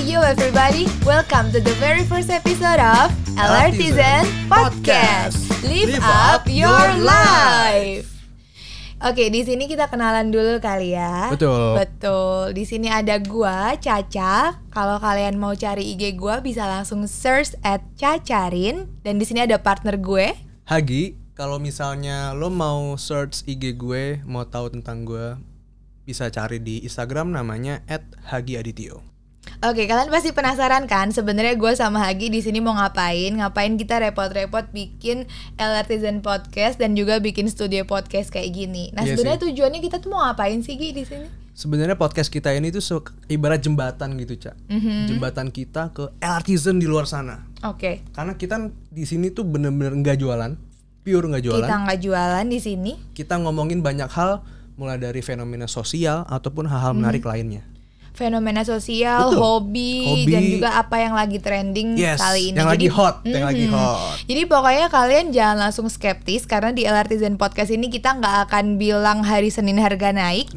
Yo everybody, welcome to the very first episode of Alertizen Podcast. Live up your life. Oke, di sini kita kenalan dulu kali ya. Betul. Di sini ada gua, Caca. Kalau kalian mau cari IG gua bisa langsung search @cacarin. Dan di sini ada partner gue, Hagi. Kalau misalnya lo mau search IG gue, mau tahu tentang gue, bisa cari di Instagram namanya @hagiadityo. Oke, kalian pasti penasaran kan sebenarnya gue sama Hagi di sini mau ngapain kita repot-repot bikin Alertizen Podcast dan juga bikin studio podcast kayak gini. Nah, sebenarnya tujuannya kita tuh mau ngapain sih Gi di sini? Sebenarnya podcast kita ini tuh ibarat jembatan gitu, Cak. Jembatan kita ke Alertizen di luar sana. Oke. Karena kita di sini tuh bener-bener nggak jualan, pure nggak jualan. Kita nggak jualan di sini. Kita ngomongin banyak hal, mulai dari fenomena sosial ataupun hal-hal menarik lainnya. Fenomena sosial, hobi, dan juga apa yang lagi trending kali ini. Yang lagi hot. Jadi pokoknya kalian jangan langsung skeptis karena di Alertizen Podcast ini kita nggak akan bilang hari Senin harga naik,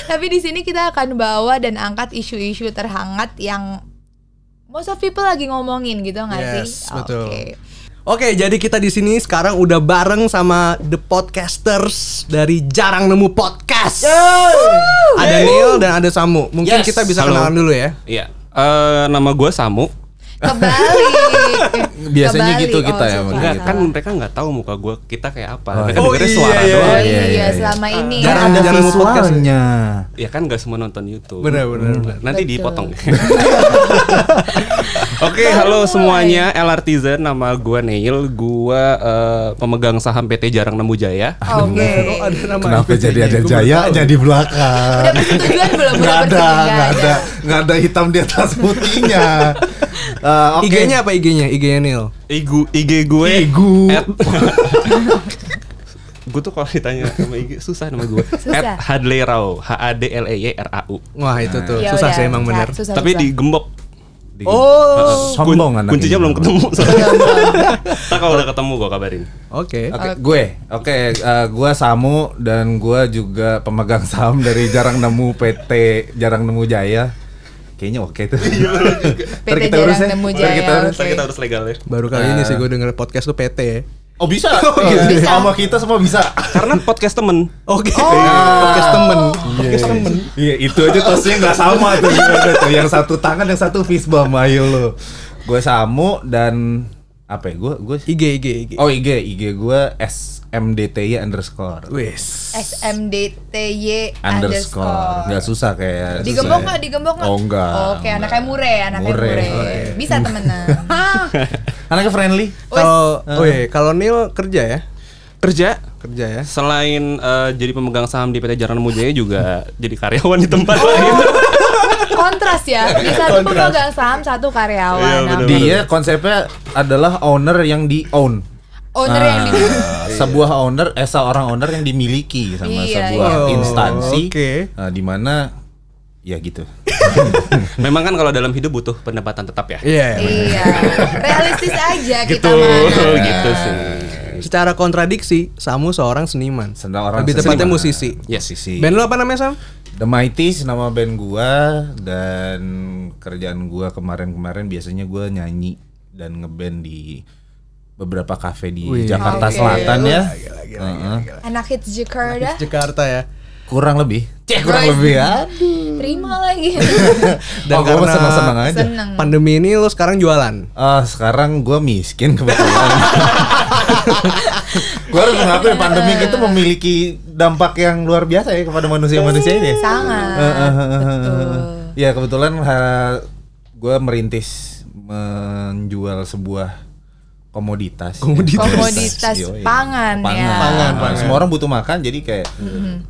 tapi di sini kita akan bawa dan angkat isu-isu terhangat yang most of people lagi ngomongin gitu nggak sih? Betul. Oke, jadi kita di sini sekarang udah bareng sama The Podcasters dari Jarang Nemu Podcast. Ada Neil dan ada Samu. Mungkin kita bisa kenalan dulu ya. Iya. Nama gue Samu. Kebalik. Biasanya gitu kita ya. Enggak, kan mereka nggak tahu muka gue kita kayak apa. Mereka Oh, dengernya suara doang. Iya, selama ini Jarang ada visualnya. Ya kan nggak semua nonton YouTube. Benar. Nanti Betul. dipotong. Oke, halo semuanya, Alertizen, nama gue Neil, gue pemegang saham PT Jarang Nemu Jaya. Oke. Oh, ada nama Kenapa IP-nya. jadi ada Gua Jaya baru tahu. jadi belakang? Udah persetujuan belum? Nggak ada hitam di atas putihnya. Oke. IG-nya apa IG-nya? IG-nya Neil. IG gue. Igu. Gue tuh kalau ditanya nama IG susah nama gue. Susah. @hadleyrau, HADLEYRAU. Wah, itu tuh. Ya Susah udah, sih emang bener. susah. Tapi digembok. Sombong anak Kuncinya ini. belum ketemu. Ntar kalau udah ketemu gue kabarin. Oke. Gue Samu dan gue juga pemegang saham dari Jarang Nemu PT Jarang Nemu Jaya. Kayaknya oke tuh. PT Jarang Nemu Jaya. Kita harus legal ya. Baru kali ini sih gue denger podcast tuh PT ya. Oh bisa? Bisa. Sama kita semua bisa. Karena podcast temen. Oke. Podcast temen. Podcast temen. Iya itu aja tosnya nggak sama tuh. Gimana tuh? Yang satu tangan yang satu fistbump. Ayo lo. Gue Samu dan apa ya? Gue IG. Oh IG gue SMDTY_. Wes. SMDTY_. Nggak susah kayak. Digembok nggak? Oh enggak. Oke, anaknya mure. Mure. Bisa temenan. Anaknya friendly. Kalau Neil kerja ya? Kerja Ya. selain jadi pemegang saham di PT Jarang Nemu Jaya juga jadi karyawan di tempat lain. Kontras ya. Di satu pemegang saham, satu karyawan. Iya, Nah, bener. Dia konsepnya adalah owner yang di own. owner yang di Sebuah owner, seorang owner yang dimiliki sama Iya, sebuah iya. instansi, Oke. di mana ya gitu. Memang kan kalau dalam hidup butuh pendapatan tetap ya. Iya. Iya. Realistis aja kita Gitu, mah. gitu sih. Secara kontradiksi, Samu seorang seniman. Seorang Lebih tepatnya seniman. musisi. Yes. Musisi. Band lo apa namanya, Sam? The Mighties nama band gua, dan kerjaan gua kemarin biasanya gua nyanyi dan ngeband di beberapa kafe di Wih. Jakarta Oke. Selatan ya. Gila. Anak hits Jakarta. Jakarta ya. Kurang lebih. Kurang lebih ya. Terima lagi. Dan Gua karena senang-senang aja. Seneng. pandemi ini lo sekarang jualan. Sekarang gue miskin kebetulan. Gue harus mengakui pandemi itu memiliki dampak yang luar biasa ya kepada manusia-manusia ini. Sangat. Betul. Ya kebetulan gue merintis menjual sebuah komoditas. Yoi. Pangan ya. Pangan. Semua orang butuh makan, jadi kayak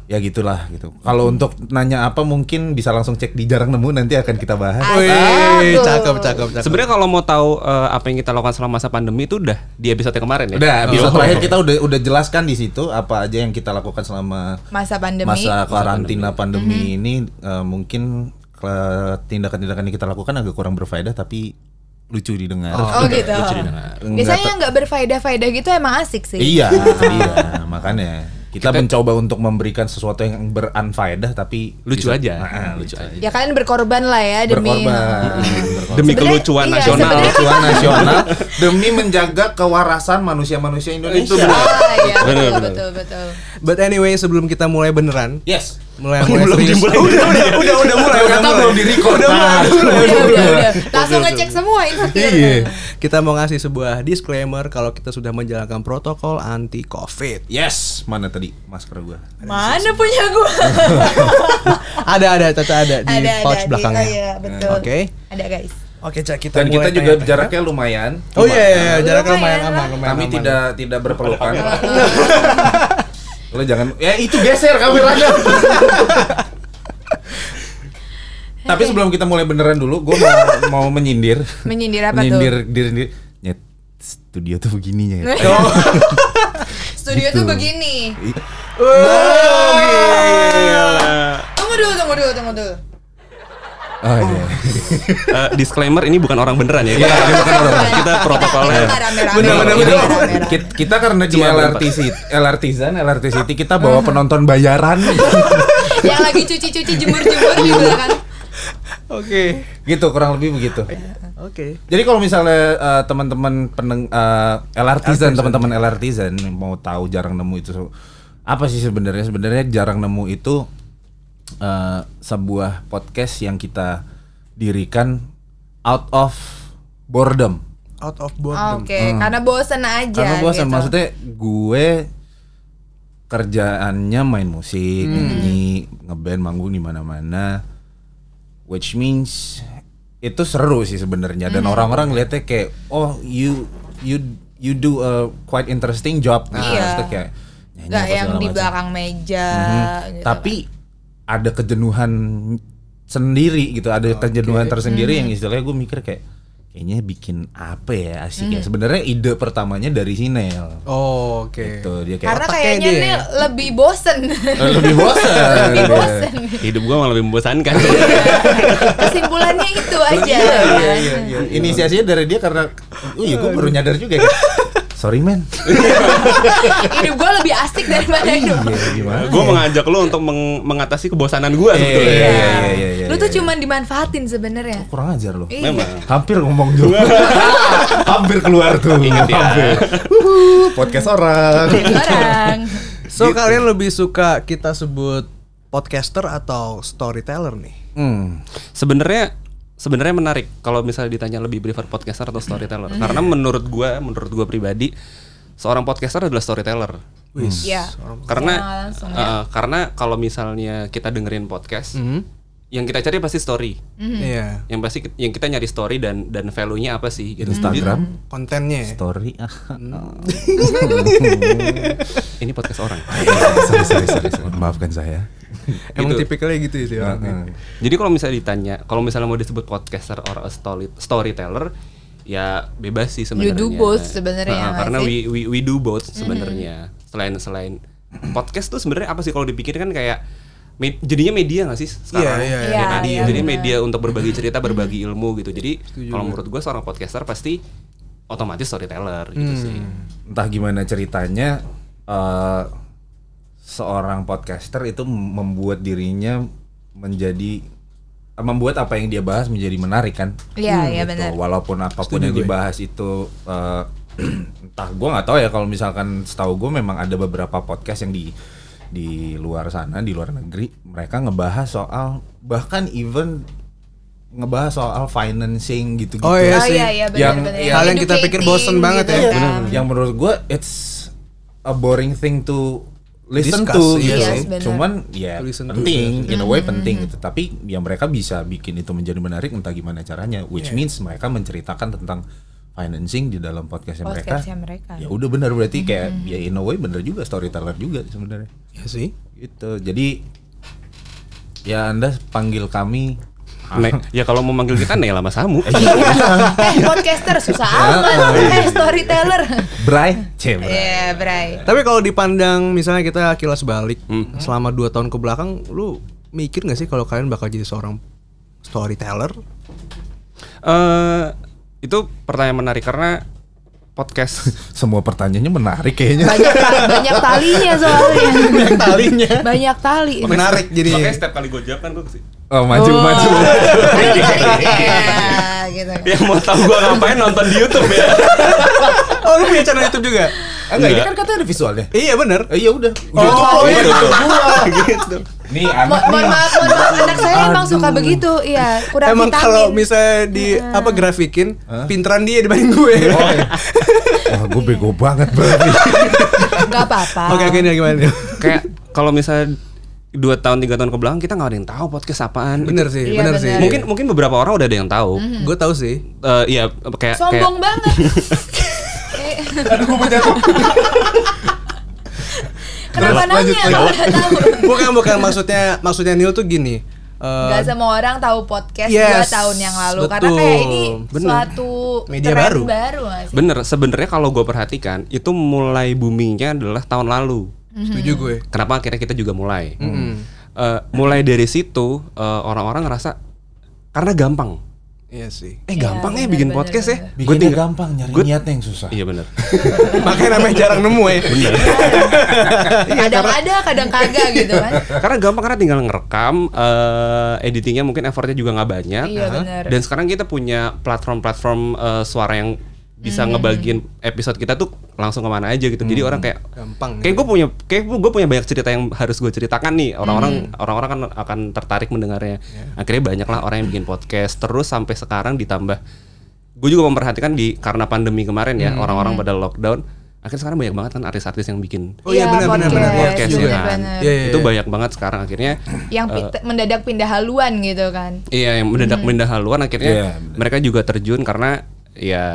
ya gitulah gitu. Kalau untuk nanya apa mungkin bisa langsung cek di Jarang Nemu, nanti akan kita bahas. Wih, cakep. Sebenarnya kalau mau tahu apa yang kita lakukan selama masa pandemi itu udah di episode kemarin ya. Udah, episode terakhir kita udah jelaskan di situ apa aja yang kita lakukan selama Masa pandemi. masa karantina pandemi ini. Mungkin tindakan-tindakan yang kita lakukan agak kurang berfaedah tapi lucu didengar. Oh gitu. Lucu didengar. Biasanya yang nggak berfaedah-faedah gitu emang asik sih. Iya, itu dia makanya. Kita mencoba untuk memberikan sesuatu yang berunfaedah tapi lucu bisa- aja. lucu aja. Ya kalian berkorban lah ya demi Berkorban. Demi Sebenarnya- kelucuan iya, nasional. sebenarnya- Kelucuan nasional demi menjaga kewarasan manusia-manusia Indonesia. iya, Bener, betul. But anyway, sebelum kita mulai beneran, Yes. mulai Belum serius. dimulai. Udah mulai. Ternyata belum di-record. Udah. Langsung ngecek semua info. Iya. Kita mau ngasih sebuah disclaimer kalau kita sudah menjalankan protokol anti COVID. Yes. Mana tadi masker gua? Mana punya gua? Ada Caca ada di Ada, pouch di- belakangnya. oh iya, betul. Oke. Ada guys. Oke, Cak, kita Dan kita mulai juga tanya-tanya. jaraknya lumayan. Oh iya, jaraknya Lumayan lumayan lah. aman. Kami aman. tidak berpelukan. Lo jangan itu geser kameranya. Tapi sebelum kita mulai beneran dulu, gue mau menyindir. Menyindir apa Menyindir diri sendiri. Nyet, studio tuh begini ya. tuh? Studio tuh begini. Tunggu dulu. Oh iya. Disclaimer ini bukan orang beneran ya. Kita protokolnya. Bener. Kita karena di Cuma LRT City kita bawa penonton bayaran. Yang lagi cuci-cuci jemur-jemur di belakang. Oke. Gitu kurang lebih begitu. Oke. Jadi kalau misalnya teman-teman LRTizen, teman-teman LRTizen mau tahu jarang nemu itu apa sih sebenarnya? Sebenarnya jarang nemu itu sebuah podcast yang kita dirikan out of boredom. Out of boredom. Oke, karena bosen aja. Karena bosan, gitu. maksudnya gue kerjaannya main musik, nyanyi, ngeband, manggung di mana-mana, which means itu seru sih sebenarnya dan orang-orang ngeliatnya kayak oh you do a quite interesting job. Iya. Maksudnya kayak nyanyi Gak apa yang segala di macam. belakang meja. Gitu Tapi ada kejenuhan sendiri gitu, ada kejenuhan tersendiri yang istilahnya gue mikir kayaknya bikin apa ya asik ya. Sebenarnya ide pertamanya dari Sinel. Oh, oke. Gitu, dia kayak Karena otaknya kayaknya dia. nih lebih bosen. lebih bosan. Lebih bosen. Hidup gua malah lebih membosankan. Kesimpulannya itu aja. Iya. Inisiasinya dari dia karena iya gue baru nyadar juga ya. Sorry men. Hidup gue lebih asik daripada hidup. Iya, gimana? Gue mengajak lo untuk mengatasi kebosanan gue sebetulnya. Iya. Lu tuh cuman dimanfaatin sebenarnya. Kurang ajar lo. Iya. Memang. Hampir ngomong juga. Hampir keluar tuh. Ingat ya. Hampir. Podcast orang. Orang. So kalian lebih suka kita sebut podcaster atau storyteller nih? Sebenarnya menarik kalau misalnya ditanya lebih prefer podcaster atau storyteller. Karena menurut gua pribadi seorang podcaster adalah storyteller. Iya. Karena Secara langsung, ya. karena kalau misalnya kita dengerin podcast, yang kita cari pasti story. Iya. Yang kita nyari story dan value-nya apa sih gitu. Instagram Kontennya. ya? story. Ini podcast orang. sorry. Maafkan saya. Emang Gitu. tipikalnya gitu ya sih orangnya. Jadi kalau misalnya ditanya, kalau misalnya mau disebut podcaster or a storyteller, ya bebas sih sebenarnya. You do both sebenarnya, nggak karena sih? we do both sebenarnya. Selain podcast tuh sebenarnya apa sih kalau dipikir kan kayak jadinya media nggak sih sekarang? Iya, Iya, kan? iya, Jadi benar. media untuk berbagi cerita, berbagi ilmu gitu. Jadi kalau menurut gue seorang podcaster pasti otomatis storyteller gitu sih. Entah gimana ceritanya seorang podcaster itu membuat dirinya membuat apa yang dia bahas menjadi menarik kan. Iya, Gitu. benar. Walaupun apapun yang dibahas itu entah gue nggak tahu ya, kalau misalkan setahu gue memang ada beberapa podcast yang di luar sana, di luar negeri, mereka ngebahas soal bahkan even ngebahas soal financing gitu-gitu. Oh iya sih. Iya, Yang- benar-benar. hal yang kita pikir bosen banget ya. kan. Yang menurut gue it's a boring thing to listen Discuss, to iya gitu. sih. Yes, benar. Cuman ya To listen to, penting, yes. in a way penting gitu. Tapi ya mereka bisa bikin itu menjadi menarik entah gimana caranya, which means mereka menceritakan tentang financing di dalam podcastnya mereka. Podcastnya mereka. Ya udah benar, berarti kayak ya in a way benar juga, storyteller juga sebenarnya. Iya sih. Gitu. Jadi ya Anda panggil kami Ya kalau mau manggil kita Nela sama Samu. Podcaster susah amat. Storyteller. Bray, Bray. Iya, Bray. Tapi kalau dipandang misalnya kita kilas balik selama 2 tahun ke belakang, lu mikir nggak sih kalau kalian bakal jadi seorang storyteller? Itu pertanyaan menarik karena podcast. Semua pertanyaannya menarik kayaknya. Banyak talinya soalnya. Banyak talinya. Banyak tali. Menarik jadi. Makanya setiap kali gue jawab kan gue kasih. Oh, maju. Iya, gitu. Yang mau tahu gue ngapain nonton di YouTube ya. Oh, lu punya channel YouTube juga? Enggak, ini kan katanya ada visualnya. Iya benar. Iya udah. Iya YouTube. gitu. Nih Mohon maaf, anak saya emang suka begitu. Iya, kurang Emang vitamin. kalau misalnya di apa grafikin, pinteran dia dibanding gue. Wah, gue bego banget berarti. Gak apa-apa. Oke, ini gimana? Kayak kalau misalnya 2 tahun 3 tahun ke belakang kita nggak ada yang tahu podcast apaan. Bener sih, Iya, bener sih. bener. Mungkin beberapa orang udah ada yang tahu. Gue tahu sih. Iya kayak Sombong banget. Aduh, gue mau jatuh. Kenapa Lanjut, nanya kalau udah tahu? Bukan maksudnya Neil tuh gini. Gak semua orang tahu podcast Yes, 2 tahun yang lalu betul. karena kayak ini Bener. suatu Media tren baru. nggak sih? bener. Sebenarnya kalau gue perhatikan itu mulai boomingnya adalah tahun lalu. Setuju gue. Kenapa akhirnya kita juga mulai? Mulai dari situ orang-orang ngerasa karena gampang. Iya sih. Gampang ya bener, bikin bener, podcast ya. bener. Bikinnya gampang, nyari niatnya yang susah. Iya bener. Makanya namanya jarang nemu ya. Bener. Kadang ada, kadang kagak gitu kan. Karena gampang, karena tinggal ngerekam, editingnya mungkin effortnya juga nggak banyak. Iya, bener. Dan sekarang kita punya platform suara yang bisa ngebagiin episode kita tuh langsung kemana aja gitu. Jadi orang kayak Gampang. kayak gue punya banyak cerita yang harus gue ceritakan nih. Orang-orang kan akan tertarik mendengarnya. Akhirnya banyak lah orang yang bikin podcast. Terus sampai sekarang ditambah, gue juga memperhatikan karena pandemi kemarin ya, orang-orang pada lockdown. Akhirnya sekarang banyak banget kan artis-artis yang bikin Oh iya, benar podcast juga. ya kan. Iya, iya, Itu iya. banyak banget sekarang akhirnya. Yang mendadak pindah haluan gitu kan. Iya, yang mendadak pindah haluan akhirnya Iya, bener. mereka juga terjun karena ya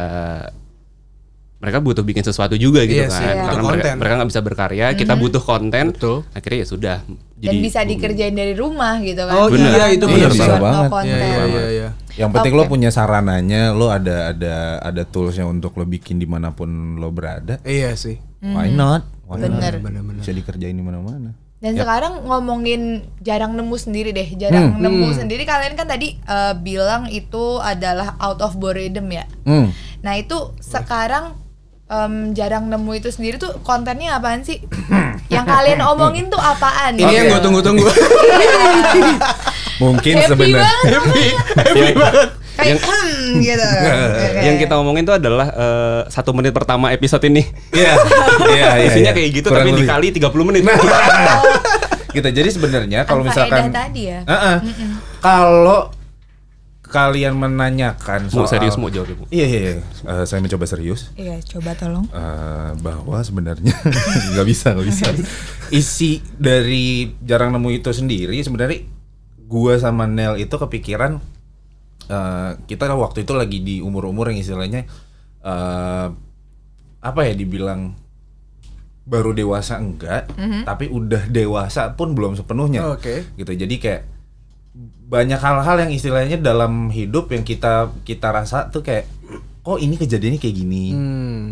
mereka butuh bikin sesuatu juga gitu Iya sih, kan. iya. Karena butuh mereka konten. nggak bisa berkarya, kita butuh konten. Betul. Akhirnya ya sudah. Dan bisa dikerjain dari rumah gitu kan. Oh Bener. iya itu Iya, benar bener sih. banget. Iya. Yang penting Oke. lo punya sarananya, lo ada toolsnya untuk lo bikin dimanapun lo berada. Iya sih. Why not? Why Bener. not? Bisa dikerjain di mana-mana. Dan sekarang ngomongin jarang nemu sendiri deh. Jarang nemu sendiri, kalian kan tadi bilang itu adalah out of boredom ya. Nah itu sekarang jarang nemu itu sendiri tuh kontennya apaan sih? Yang kalian omongin tuh apaan? Ini yang gue tunggu-tunggu. Mungkin Happy sebenarnya banget. Kayak gitu. Yang kita omongin itu adalah 1 menit pertama episode ini. Iya. Isinya kayak gitu Kurang tapi lebih. dikali 30 menit. Gitu. Jadi sebenarnya kalau Anfaedah misalkan tadi ya. kalau kalian menanyakan Mau soal serius mau jawab, Bu? Iya. Saya mencoba serius. Iya, coba tolong. Bahwa sebenarnya nggak bisa. Isi dari jarang nemu itu sendiri sebenarnya gua sama Nel itu kepikiran kita waktu itu lagi di umur-umur yang istilahnya apa ya dibilang baru dewasa enggak, tapi udah dewasa pun belum sepenuhnya. Oke. Gitu. Jadi kayak banyak hal-hal yang istilahnya dalam hidup yang kita rasa tuh kayak kok ini kejadiannya kayak gini,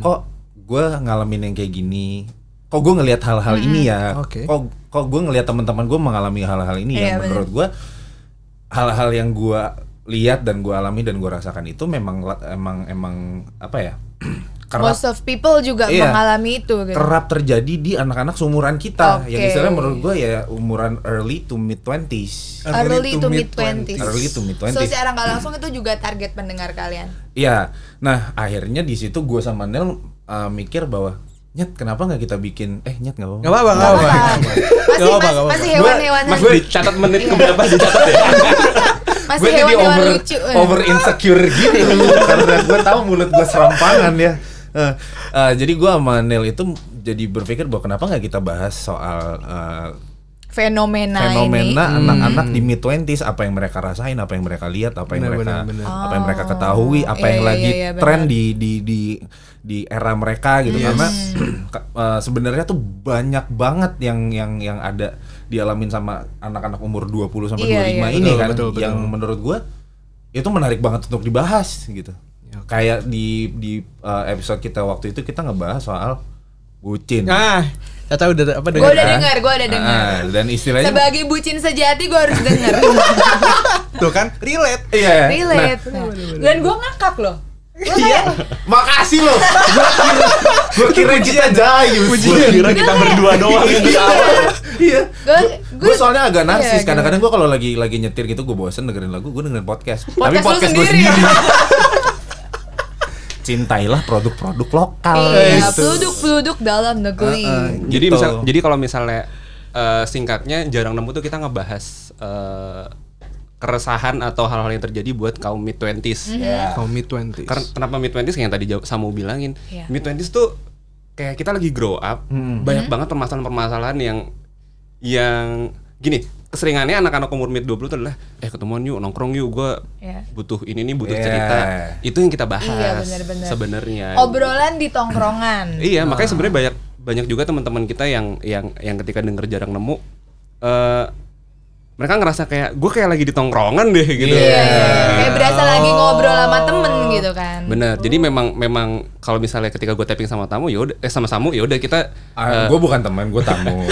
kok gue ngalamin yang kayak gini, kok gue ngelihat hal-hal ini ya, Oke. kok gue ngelihat teman-teman gue mengalami hal-hal ini Iya, ya. Menurut gue hal-hal yang gue lihat dan gue alami dan gue rasakan itu memang apa ya Most of people juga Iya. mengalami itu gitu. kerap terjadi di anak-anak seumuran kita. Oke. Yang istilahnya menurut gue ya umuran early to mid 20s. Early to mid 20s. Early to mid 20s. So secara nggak langsung itu juga target pendengar kalian. Iya. Nah, akhirnya di situ gue sama Nel mikir bahwa Nyet, kenapa nggak kita bikin Nyet nggak apa-apa. Nggak apa-apa. Nggak apa-apa. Masih hewan-hewan. Mas dicatat menit keberapa dicatat ya? Masih Gue jadi hewan-hewan lucu. over insecure gini karena gue tahu mulut gue serampangan ya. Jadi gue sama Nel itu jadi berpikir bahwa kenapa nggak kita bahas soal fenomena ini. anak-anak di mid 20s, apa yang mereka rasain, apa yang mereka lihat, apa yang Benar. apa yang mereka ketahui, apa yang Iya, lagi iya, benar. tren di era mereka gitu. Karena sebenarnya tuh banyak banget yang ada dialamin sama anak-anak umur 20 sampai Iya, 25 iya. ini Betul, kan betul. yang menurut gue itu menarik banget untuk dibahas gitu. Kayak di episode kita waktu itu kita ngebahas soal bucin. Nah, Tata udah apa Gue udah dengar, gue udah dengar. Dan istilahnya Sebagai bucin sejati gue harus denger. tuh kan relate. iya. Relate. Dan gue ngakak loh. Makasih loh. Gue kira kita jayus. Gue kira kita berdua doang yang ketawa. Iya. Gue soalnya agak narsis. Iya, Kadang-kadang gue kalau lagi nyetir gitu gue bosen dengerin lagu, gue dengerin podcast. Tapi Podcast lu podcast gue sendiri. sendiri. Cintailah produk-produk lokal. Iya, Gitu. produk-produk dalam negeri. Jadi Gitu. jadi kalau misalnya singkatnya jarang nemu tuh kita ngebahas keresahan atau hal-hal yang terjadi buat kaum mid-20s. Kaum mid-20s. Kenapa mid-20s yang tadi Samu bilangin? Iya. Mid-20s tuh kayak kita lagi grow up, banyak banget permasalahan-permasalahan yang gini, keseringannya anak-anak umur mid-20 tuh adalah ketemuan yuk, nongkrong yuk, gue Iya. butuh ini nih, butuh Iya. cerita. Itu yang kita bahas Iya, benar-benar. sebenarnya. Obrolan di tongkrongan. Iya, makanya sebenarnya banyak juga teman-teman kita yang ketika denger jarang nemu mereka ngerasa kayak gue kayak lagi di tongkrongan deh gitu. Iya. Kayak berasa lagi ngobrol sama temen gitu kan. Bener. Jadi memang kalau misalnya ketika gue tapping sama tamu ya udah sama Samu ya udah kita Gue bukan teman, gue tamu.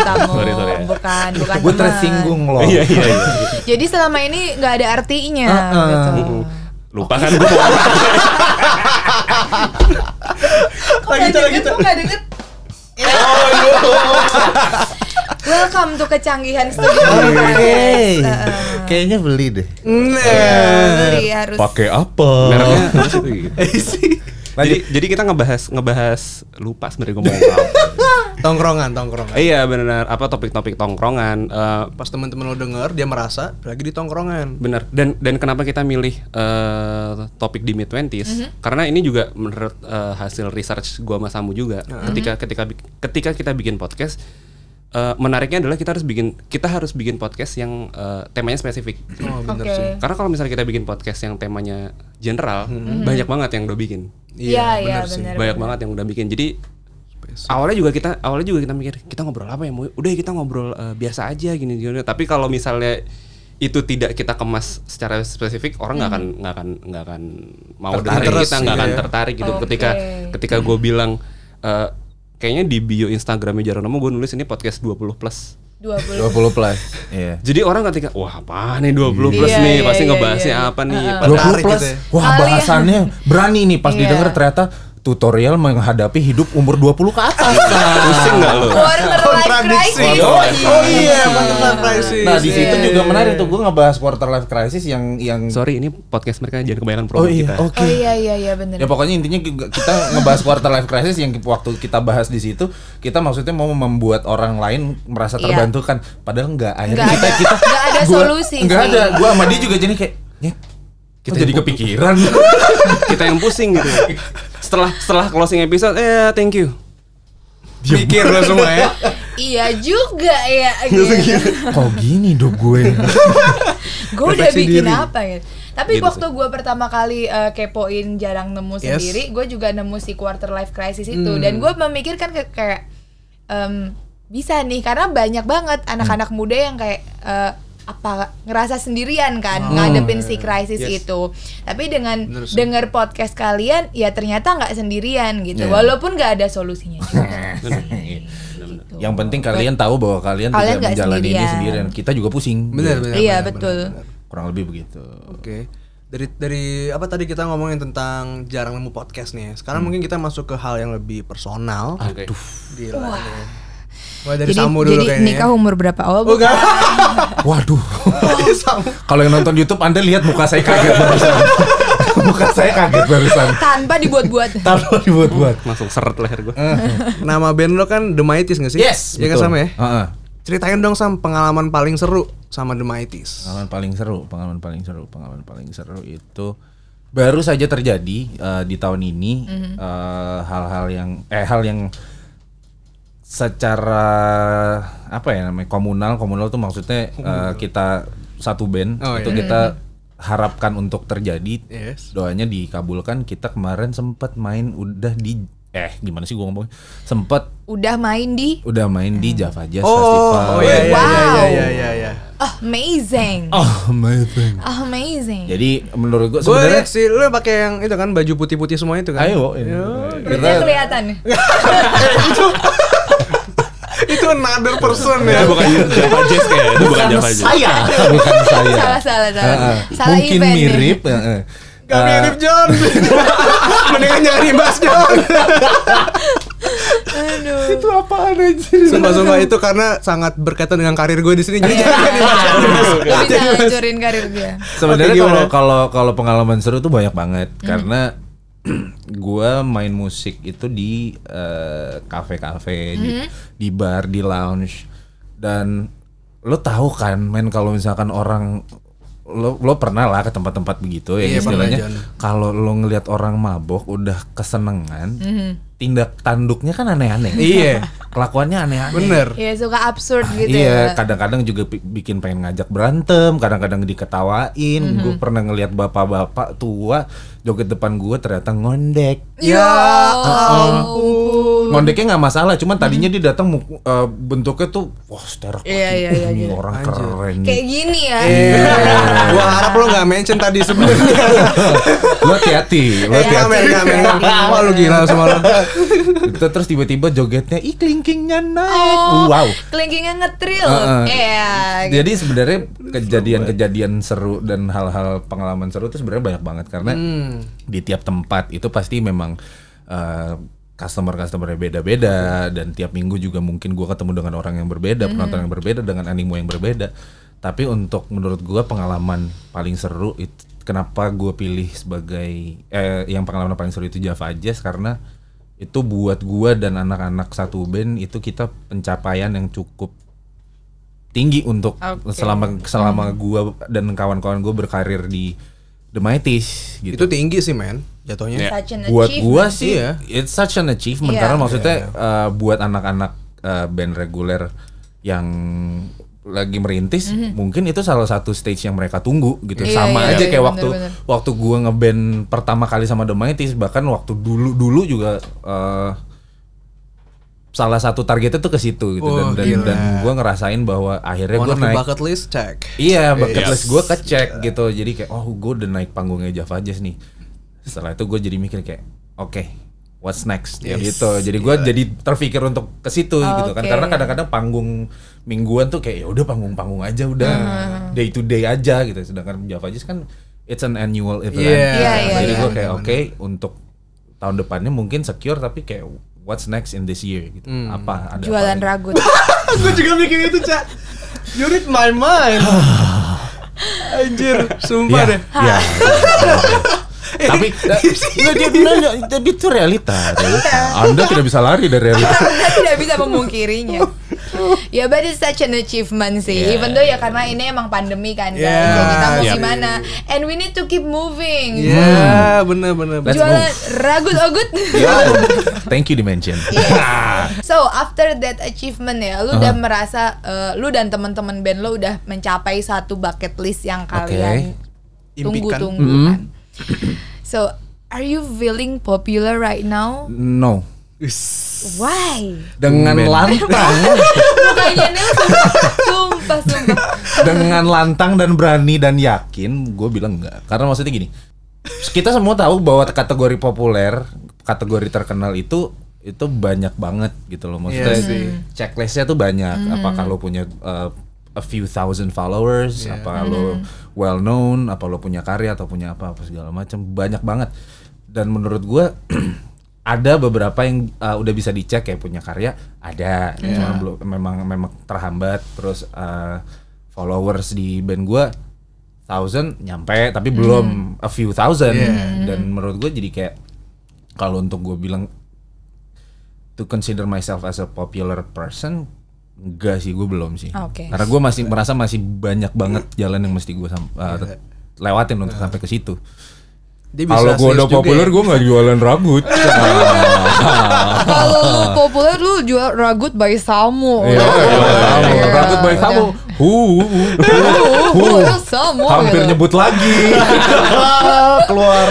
Tamu. Sorry ya. Bukan Gue teman. tersinggung loh. Iya. Jadi selama ini nggak ada artinya gitu. Lupa kan gue mau apa. Kok nggak deket? Welcome to kecanggihan studio. Oke. Kayaknya beli deh. Beli harus. Pakai apa? Mereknya apa sih itu? Jadi kita ngebahas lupa sebenarnya ngomong apa. Tongkrongan. Iya benar, apa topik-topik tongkrongan. Pas teman-teman lo denger, dia merasa lagi di tongkrongan. Benar. Dan kenapa kita milih topik di mid-20s? Karena ini juga menurut hasil research gua sama Samu juga. Ketika kita bikin podcast, menariknya adalah kita harus bikin podcast yang temanya spesifik. Oh, bener Oke. sih. Karena kalau misalnya kita bikin podcast yang temanya general, banyak banget yang udah bikin. Iya, bener sih. benar. Banyak banget yang udah bikin. Jadi awalnya juga kita mikir kita ngobrol apa ya? Udah kita ngobrol biasa aja gini. Tapi kalau misalnya itu tidak kita kemas secara spesifik, orang nggak akan mau dengerin kita, nggak akan tertarik gitu. Oke. Ketika gue bilang kayaknya di bio Instagramnya Jarang Nemu gue nulis ini podcast 20 plus. 20. 20 plus. Iya. Jadi orang ketika wah apa nih 20 plus Iya, nih iya, pasti iya, ngebahasnya iya. apa nih. 20 plus. gitu ya. Wah, bahasannya berani nih pas Iya. didengar ternyata tutorial menghadapi hidup umur 20 ke atas. Pusing nggak lo? Quarter life crisis. Oh iya, quarter life crisis. Nah, di situ juga menarik tuh gue ngebahas quarter life crisis yang Sorry ini podcast mereka jangan kebanyakan promo kita. Oke. Oh iya benar. Ya pokoknya intinya kita ngebahas quarter life crisis yang waktu kita bahas di situ kita maksudnya mau membuat orang lain merasa Iya. terbantukan padahal enggak. Akhirnya Nggak kita ada solusi Enggak sih. ada. Gua sama dia juga jadi kayak kita jadi kepikiran. Kita yang pusing gitu. Setelah closing episode, thank you. Mikir lo semua ya. Iya juga ya. Gitu. Kok gini hidup gue? Gue udah Refleksi bikin diri. apa ya? Tapi Gitu waktu gue pertama kali kepoin Jarang Nemu Yes. sendiri, gue juga nemu si quarter life crisis itu. Dan gue memikirkan kayak bisa nih karena banyak banget anak-anak muda yang kayak ngerasa sendirian kan ngadepin si krisis itu. Tapi dengan Bener sih. denger podcast kalian, ya ternyata nggak sendirian gitu. Iya. Walaupun nggak ada solusinya juga. Gitu. Yang penting kalian tahu bahwa kalian Kalian tidak nggak menjalani ini sendirian. sendirian. Kita juga pusing. Bener. Iya betul. Kurang lebih begitu. Oke. Dari apa tadi kita ngomongin tentang Jarang Nemu podcast nih. Sekarang mungkin kita masuk ke hal yang lebih personal. Oke. Gila. Wah, dari Samu dulu jadi kayaknya. nikah umur berapa? Oh, Enggak. Waduh. Kalau yang nonton YouTube Anda lihat muka saya kaget barusan. Muka saya kaget barusan. tanpa dibuat-buat. Taruh dibuat-buat. Langsung seret leher gue. Nama band lo kan The Mighties nggak sih? Yes, Iya kan betul. sama ya? Heeh. Ceritain dong Sam pengalaman paling seru sama The Mighties. Pengalaman paling seru itu baru saja terjadi di tahun ini. Hal yang secara apa ya namanya komunal tuh maksudnya kita satu band Oh, itu iya. kita harapkan untuk terjadi. Yes. Doanya dikabulkan. Kita kemarin sempat main gimana sih gua ngomong? Sempat Udah main di udah main di Java Jazz Festival. Oh iya Wow. iya. amazing. Amazing. Amazing. Jadi menurut gua Gue sebenarnya liat sih lu pakai yang itu kan baju putih-putih semua itu kan. ayo Berarti kelihatan. Itu another person ya. Itu bukan Java Jazz kayak, itu bukan Java Jazz. bukan saya. Salah. Salah Mungkin event ya. mirip. Gak mirip John. Mendingan jangan dibahas John. Aduh. Itu apaan anjir? Sumpah itu karena sangat berkaitan dengan karir gue di sini. Jadi jangan dibahas. Gak bisa ngancurin karir dia. Sebenarnya kalau pengalaman seru tuh banyak banget karena gue main musik itu di kafe-kafe, di bar, di lounge, dan lo tahu kan, men, kalau misalkan orang lo pernah lah ke tempat-tempat begitu ya, istilahnya kalau lo ngelihat orang mabok udah kesenengan, tindak tanduknya kan aneh-aneh. Iya. Kelakuannya aneh-aneh. Bener. Iya, suka absurd gitu Iya, ya. kadang-kadang juga bikin pengen ngajak berantem, kadang-kadang diketawain. Gue pernah ngelihat bapak-bapak tua joget depan gue ternyata ngondek. Ya ampun. Ngondeknya nggak masalah, cuman tadinya dia datang bentuknya tuh wah steril. Iya, Ini orang keren. Kayak gini ya. Gua harap lo gak mention tadi sebelumnya. Lo hati-hati, lo hati-hati. Ngamen. Wah lu gila semua lo. Terus tiba-tiba jogetnya kelingkingnya naik. Wow. Kelingkingnya ngetril. Iya. Jadi sebenarnya kejadian-kejadian seru dan hal-hal pengalaman seru itu sebenarnya banyak banget karena di tiap tempat itu pasti memang customer-customernya beda-beda, dan tiap minggu juga mungkin gue ketemu dengan orang yang berbeda, penonton yang berbeda, dengan animo yang berbeda. Tapi untuk menurut gue pengalaman paling seru itu, kenapa gue pilih sebagai yang pengalaman paling seru itu Java Jazz, karena itu buat gue dan anak-anak satu band itu kita pencapaian yang cukup tinggi untuk selama gue dan kawan-kawan gue berkarir di The Mighties gitu. Itu tinggi sih men jatuhnya. Such an Buat achievement. gua sih Iya. it's such an achievement, Iya. karena maksudnya buat anak-anak band reguler yang lagi merintis, mungkin itu salah satu stage yang mereka tunggu gitu. Iya, Sama iya, aja iya, kayak bener. waktu gua ngeband pertama kali sama The Mighties, bahkan waktu dulu juga salah satu targetnya tuh ke situ gitu. Oh, dan gua ngerasain bahwa akhirnya One gua of the naik. bucket list check. Iya, bucket list gue kecek gitu. Jadi kayak gue udah naik panggungnya Java Jazz nih. Setelah itu gue jadi mikir kayak oke, what's next gitu. Jadi gue jadi terpikir untuk ke situ gitu kan. Karena kadang-kadang panggung mingguan tuh kayak ya udah panggung-panggung aja, udah day to day aja gitu. Sedangkan Java Jazz kan it's an annual event. Iya, Jadi gue iya. kayak oke, untuk tahun depannya mungkin secure, tapi kayak what's next in this year gitu. Apa ada Jualan apa? ragut. Gue juga mikir itu, Cak. You read my mind. Anjir, sumpah deh. Ya. Tapi itu realita. Anda tidak bisa lari dari realita. Anda tidak bisa memungkirinya. Ya, but it's such an achievement sih. Even though ya karena ini emang pandemi kan guys. Yeah. Ya, kita mau Yep. gimana? And we need to keep moving. Iya, bener. Let's Jualan move. ragut ogut. Thank you Dimension. So after that achievement ya, lu udah merasa lu dan teman-teman band lu udah mencapai satu bucket list yang kalian Impikan. tunggu-tunggu kan. So are you feeling popular right now? No. Why? Dengan lantang, Mukanya Neil sumpah. dengan lantang dan berani dan yakin, gue bilang enggak. Karena maksudnya gini, kita semua tahu bahwa kategori populer, kategori terkenal itu banyak banget gitu loh. Maksudnya Iya sih. checklistnya tuh banyak. Apakah lo punya a few thousand followers, apa lo well known, apa lo punya karya atau punya apa segala macam, banyak banget. Dan menurut gue ada beberapa yang udah bisa dicek kayak punya karya ada, cuma belum, memang terhambat. Terus followers di band gue 1,000 nyampe, tapi belum a few thousand. Dan menurut gue jadi kayak, kalau untuk gue bilang to consider myself as a popular person, enggak sih, gue belum sih. Oke. Karena gue masih merasa masih banyak banget jalan yang mesti gue lewatin untuk sampai ke situ. Dia bisa Kalau gue udah serius juga populer, ya. gue nggak jualan rambut. Kalau lu populer lu jual ragut by Samu. Iya, Iya. rambut baik kamu. Samu. Hampir gitu. nyebut lagi. Keluar.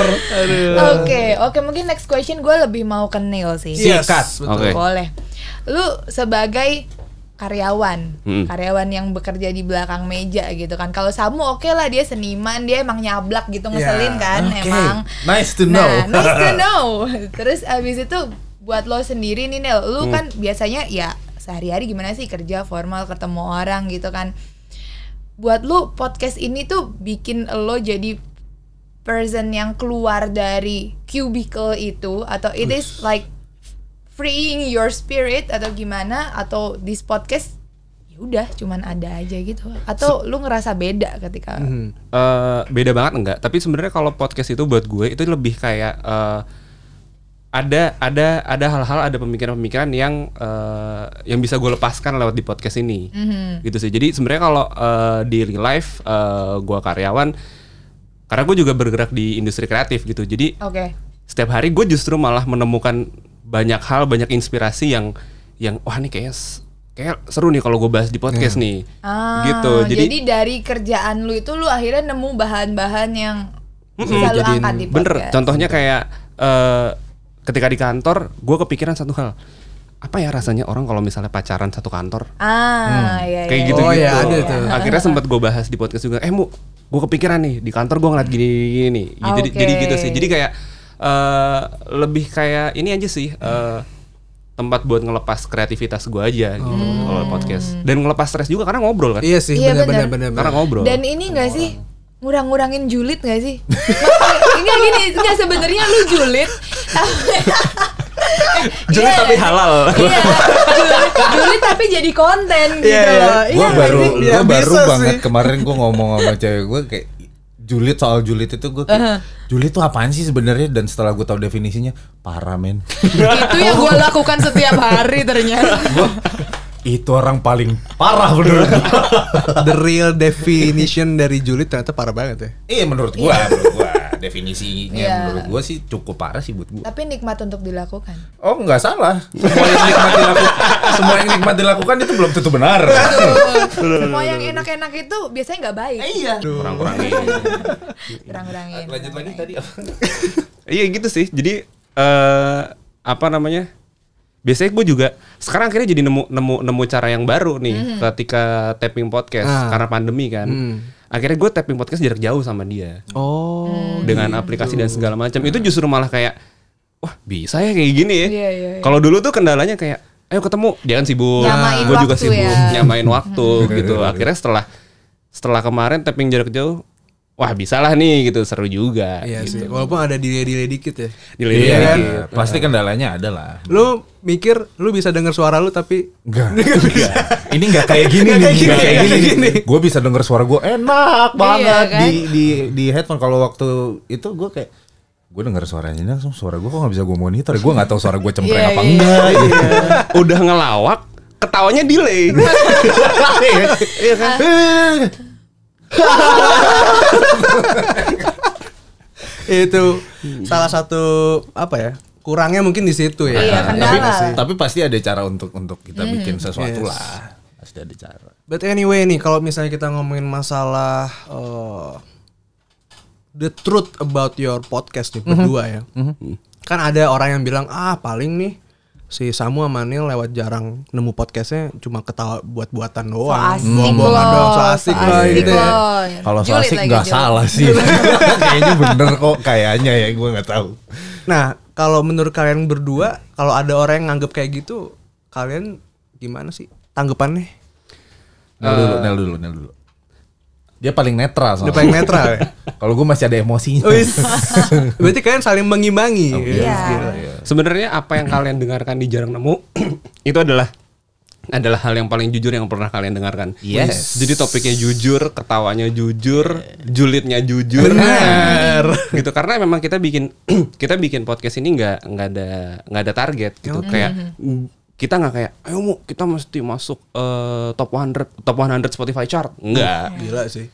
Oke, mungkin next question gue lebih mau ke Neil sih. Yes, Sikat. betul. Oke. Boleh. Lu sebagai karyawan yang bekerja di belakang meja gitu kan. Kalau Samu oke lah, dia seniman, dia emang nyablak gitu, ngeselin kan Oke. emang. Nice to know. Nah, nice to know. Terus abis itu buat lo sendiri nih Nel, lu kan biasanya ya sehari-hari gimana sih kerja formal, ketemu orang gitu kan. Buat lu podcast ini tuh bikin lo jadi person yang keluar dari cubicle itu, atau it is like freeing your spirit atau gimana, atau this podcast ya udah cuman ada aja gitu, atau lu ngerasa beda ketika Beda banget enggak, tapi sebenarnya kalau podcast itu buat gue itu lebih kayak ada hal-hal, ada pemikiran-pemikiran yang bisa gue lepaskan lewat di podcast ini, gitu sih. Jadi sebenarnya kalau di real life gue karyawan, karena gue juga bergerak di industri kreatif gitu. Jadi setiap hari gue justru malah menemukan banyak hal, banyak inspirasi yang wah ini kayak seru nih kalau gue bahas di podcast nih, gitu. Jadi dari kerjaan lu itu lu akhirnya nemu bahan-bahan yang bisa lu angkat di podcast. Bener, contohnya kayak ketika di kantor, gue kepikiran satu hal. Apa ya rasanya orang kalau misalnya pacaran satu kantor? Iya, kayak iya. gitu-gitu. Oh, iya, ada tuh. Akhirnya sempat gue bahas di podcast juga. Gue kepikiran nih di kantor gue ngeliat gini nih. Jadi gitu sih. Jadi kayak lebih kayak ini aja sih. Tempat buat ngelepas kreativitas gue aja gitu kalau podcast. Dan ngelepas stres juga karena ngobrol kan. Iya sih, Iya, benar. Karena ngobrol. Dan ini nggak sih ngurang-ngurangin julid nggak sih? Enggak sebenarnya lu julid. Julid tapi halal. Iya, julid tapi jadi konten gitu loh. Gue Iya, baru bisa banget sih. kemarin gue ngomong sama cewek gue kayak julid, soal julid itu gue kayak julid tuh apaan sih sebenarnya, dan setelah gue tahu definisinya parah men. Itu yang gue lakukan setiap hari ternyata. Itu orang paling parah menurut gue. The real definition dari julid ternyata parah banget ya. Iya menurut gue definisinya Iya. menurut gue sih cukup parah sih buat gue. Tapi nikmat untuk dilakukan. Oh nggak salah. Semua yang nikmat dilakukan itu belum tentu benar. Semua yang enak-enak itu biasanya nggak baik. Iya. Kurang-kurangin. Kurang-kurangin. Lanjut lagi tadi apa? Iya gitu sih. Jadi apa namanya? Biasanya gue juga sekarang akhirnya jadi nemu cara yang baru nih ketika tapping podcast karena pandemi kan. Akhirnya gue tapping podcast jarak jauh sama dia. Dengan aplikasi dan segala macam. Itu justru malah kayak wah, bisa ya kayak gini ya. Iya. Kalau dulu tuh kendalanya kayak ayo ketemu, dia kan sibuk, Nyamain gue juga waktu sibuk, ya. nyamain waktu gitu. Akhirnya setelah kemarin tapping jarak jauh, wah bisa lah nih gitu, seru juga. Iya gitu. sih. Walaupun ada delay dikit ya. Delay Iya, dikit. pasti kendalanya ada lah. Lu mikir lu bisa denger suara lu tapi Enggak. Ini enggak kayak gini nih. Enggak kayak gini. Gue bisa denger suara gue enak banget kan? di headphone. Kalau waktu itu gue kayak gue denger suaranya ini langsung, suara gue kok nggak bisa gue monitor. Gue nggak tahu suara gue cempreng apa enggak. Gitu. Udah ngelawak, ketawanya delay. Iya kan? itu salah satu apa ya? Kurangnya mungkin di situ ya. Iya, kendala. Tapi pasti ada cara untuk kita bikin sesuatu lah. Pasti ada cara. But anyway nih, kalau misalnya kita ngomongin masalah the truth about your podcast nih berdua ya. Kan ada orang yang bilang paling nih si Samu sama Neil lewat jarang nemu podcastnya cuma ketawa buat-buatan doang, bohong-bohongan doang, so asik lah gitu ya. Kalau so Julid asik lagi, nggak julid. salah sih. Kayaknya bener kok, kayaknya ya, gue nggak tahu. Nah, kalau menurut kalian berdua, kalau ada orang yang nganggep kayak gitu, kalian gimana sih tanggapannya? Nel dulu. Dia paling netral soalnya. Udah paling netral ya? Kalau gue masih ada emosinya. Berarti kalian saling mengimbangi. Iya. Sebenarnya apa yang kalian dengarkan di Jarang Nemu itu adalah hal yang paling jujur yang pernah kalian dengarkan. Yes. Jadi topiknya jujur, ketawanya jujur, julidnya jujur. Benar. Gitu, karena memang kita bikin podcast ini nggak ada target gitu. Kayak kita nggak kayak ayo kita mesti masuk top 100 Spotify chart. Enggak. Gila sih.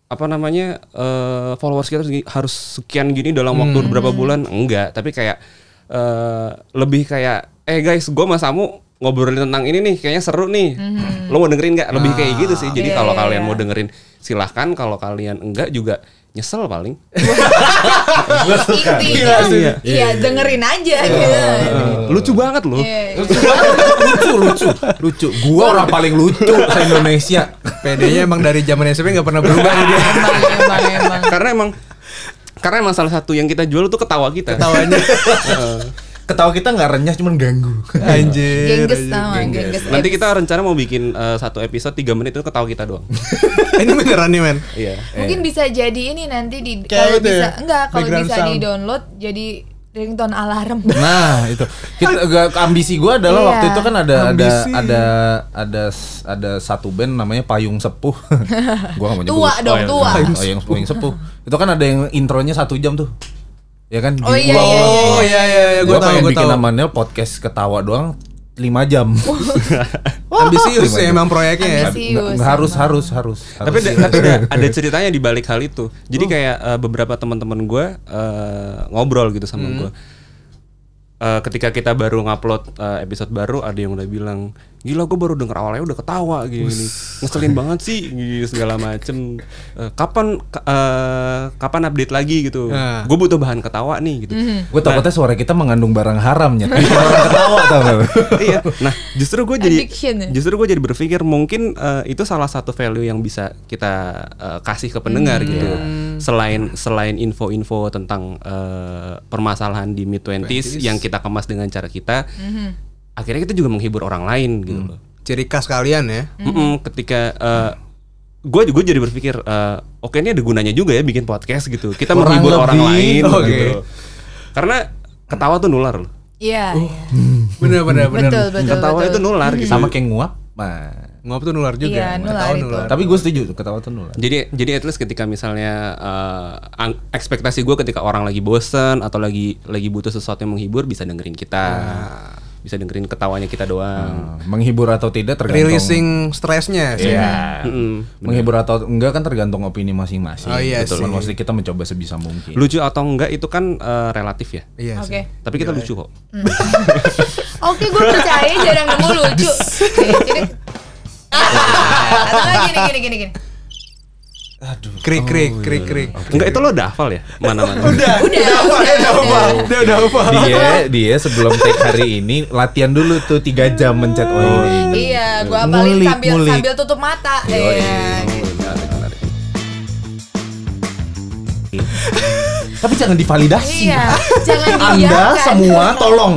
Apa namanya followers kita harus sekian gini dalam waktu beberapa bulan. Enggak, tapi kayak lebih kayak guys, gue sama Samu ngobrolin tentang ini nih, kayaknya seru nih. Lo mau dengerin nggak? Lebih kayak gitu sih. Jadi kalau kalian mau dengerin silahkan, kalau kalian enggak juga nyesel paling. Intinya iya dengerin aja gitu. Lucu banget loh. lucu. Gua orang paling lucu se-Indonesia. PD-nya emang dari zaman SMP nggak pernah berubah dia. Emang. Karena emang salah satu yang kita jual tuh ketawa kita. Ketawanya. ketawa kita nggak renyah, cuman ganggu. Anjir. Gengges sama gengges. Nanti kita rencana mau bikin satu episode 3 menit itu ketawa kita doang. Ini beneran nih men. Iya. Mungkin bisa jadi ini nanti Kayak kalau itu bisa ya, enggak kalau background bisa sound. di-download jadi ringtone alarm. Nah itu ambisi gue adalah Iya. waktu itu kan Ambisi. ada satu band namanya Payung Sepuh. Gue nggak mau nyebut. Tua dong, tua. Payung Sepuh. Itu kan ada yang intronya 1 jam tuh. Ya kan? Oh, iya, iya, iya. Oh iya, gue Gue tahu, pengen gue bikin tahu. namanya podcast ketawa doang 5 jam. Ambisius ya emang proyeknya ya. Ambisius. Harus. Tapi ada ceritanya di balik hal itu. Jadi kayak beberapa teman-teman gue ngobrol gitu sama gue. Ketika kita baru ngupload episode baru, ada yang udah bilang, gila gue baru denger awalnya udah ketawa gini, ngeselin banget sih, gini, segala macem. Kapan update lagi gitu? Nah. Gue butuh bahan ketawa nih gitu. Gue takutnya suara kita mengandung barang haramnya. Bikin orang ketawa tau gak? Iya. Nah, justru gue Addiction ya? jadi berpikir mungkin itu salah satu value yang bisa kita kasih ke pendengar gitu. Selain info-info tentang permasalahan di mid-20s yang kita kemas dengan cara kita, akhirnya kita juga menghibur orang lain gitu loh. Ciri khas kalian ya. Ketika gue jadi berpikir oke, ini ada gunanya juga ya bikin podcast gitu. Kita Kurang menghibur orang lebih. lain Oke. gitu. Karena ketawa tuh nular loh. Iya, iya. Bener. Betul. Ketawa itu nular gitu. Sama kayak nguap. Nah. Nguap tuh nular juga. Iya, nular Ketawa itu. Tapi gue setuju ketawa tuh nular. Jadi at least ketika misalnya ekspektasi gue ketika orang lagi bosen atau lagi butuh sesuatu yang menghibur, bisa dengerin kita, bisa dengerin ketawanya kita doang. Menghibur atau tidak tergantung. Releasing stresnya sih. Iya. Menghibur atau enggak kan tergantung opini masing-masing. Oh, iya Betul. sih. Maksudnya kita mencoba sebisa mungkin. Lucu atau enggak itu kan relatif ya. Iya Oke. sih. Tapi kita lucu kok. Oke, gue percaya jarang nemu lucu. Jadi atau nggak gini. Krik. Enggak, itu lo udah hafal ya? Mana-mana. Udah hafal. Dia udah hafal. Dia sebelum take hari ini latihan dulu tuh 3 jam mencet ini. Iya, gue apalin Ngulik. sambil tutup mata. Iya. Tapi jangan divalidasi. Iya, jangan Anda dibiarkan. semua tolong